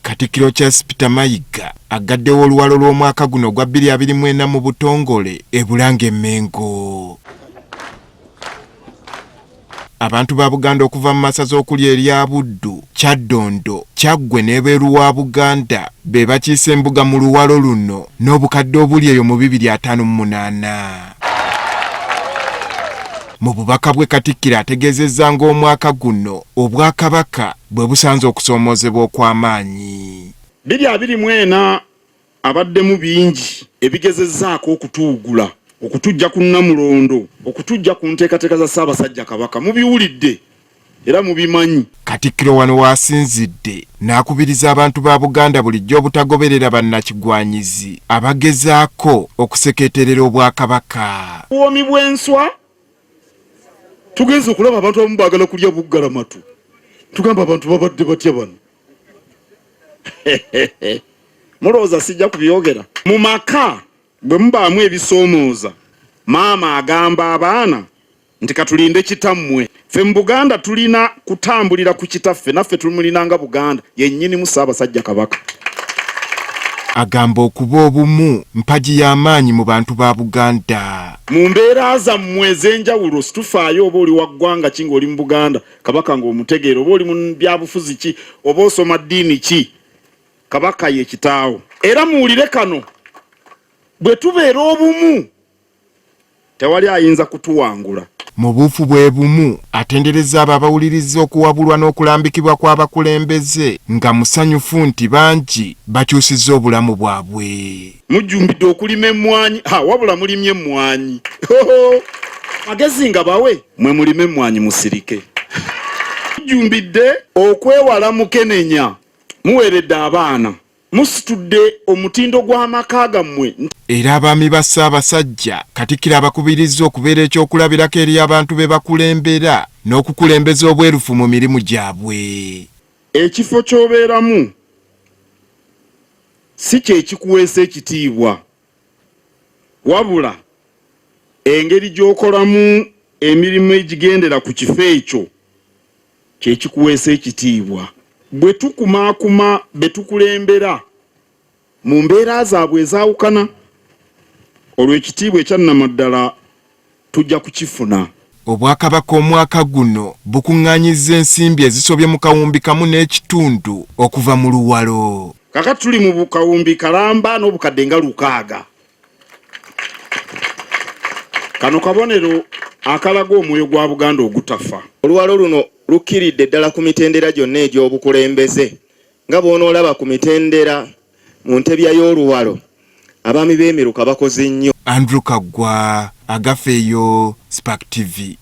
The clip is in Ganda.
Katikkiro Charles Peter Mayiga agaddewo oluwalo lw'omwaka guno gwa 2024 mu Butongole e Bulange Mengo. Abantu ba Buganda okuva mu masaza okuli erya Buddu, Kyaddondo, Kyaggwe n'ebweru wa Buganda be bakiise embuga mu luwalo luno n'obukadde obuli eyo mu 258. Mu bubaka bwe Katikkiro ategeezezza ng'omwaka guno Obwakabaka bwe busanze okusoomoozebwa okw'amaanyi. 2024 abaddemu bingi ebigezezzaako okutuugula, okutujja ku Namulondo, okutujja ku nteekateeka za Ssaabasajja Kabaka. Mubiwulidde era mubimanyi. Katikkiro wano waasinzidde n'akubiriza abantu ba Buganda bulijjo obutagoberera bannakigwanyizi abagezaako okusekeeterera Obwakabaka. Obwomi bw'enswa tugenze okulaba abantu abamu baagala kulya buggalamatu. Tugamba abantu babadde batya bano. Mulowooza sijja kubyogera. Mu maka bwe mubaamu ebisoomooza, maama agamba abaana nti katulinde kitammwe. Ffe mu Buganda tulina kutambulira ku kitaffe, naffe tumulinanga Buganda yennyini mu Ssaabasajja Kabaka. Agamba okuba obumu mpagi y'amaanyi mu bantu ba Buganda. Mu mbeera zammwe ez'enjawulo situfaayo oba oli wa ggwanga ki ng'oli mu Buganda, Kabaka ng'omutegeera, oba oli mu byabufuzi ki, oba osoma ddiini ki, Kabaka ye kitaawo. Era muwulire kano, bwe tubeera obumu tewali ayinza kutuwangula. Mu buufu bwe bumu atendereza abo abawuliriza okuwabulwa n'okulambikibwa kw'abakulembeze nga musanyufu nti bangi bakyusizza obulamu bwabwe. Mujjumbidde okulima emmwanyi, wabula mulimye emmwanyi. Magezi nga bawe mwe mulime emmwanyi musirike. Mujjumbidde okwewala mukenenya, muweeredde abaana, musitudde omutindo gw'amaka gammwe. Era abaami ba Ssaabasajja Katikkiro abakubirizza okubeera ekyokulabirako eri abantu be bakulembera n'okukulembeza obwerufu mu mirimu gyabwe. Ekifo ky'obeeramu si kye kikuweesa ekitiibwa, wabula engeri gy'okolamu emirimu egigendera ku kifo ekyo kye kikuweesa ekitiibwa. Bwe tukumaakuma be tukulembera mu mbeera zaabwe ezaawukana, olwo ekitiibwa ekyannamaddala tujja kukifuna. Obwakabaka omwaka guno bukuŋŋaanyizza ensimbi ezisobye mu kawumbi kamu n'ekitundu okuva mu luwalo. Kakati tuli mu kawumbi kalamba n'obukadde nga 600. Kano kabonero akalaga omwoyo gwa Buganda ogutafa. Oluwalo luno lukkiridde ddala ku mitendera gyonna egy'obukulembeze nga bw'onoolaba ku mitendera mu ntebya y'oluwalo abaami b'emiruka bakoze nnyo. Andrew Kaggwa, Agafeeyo, Spark TV.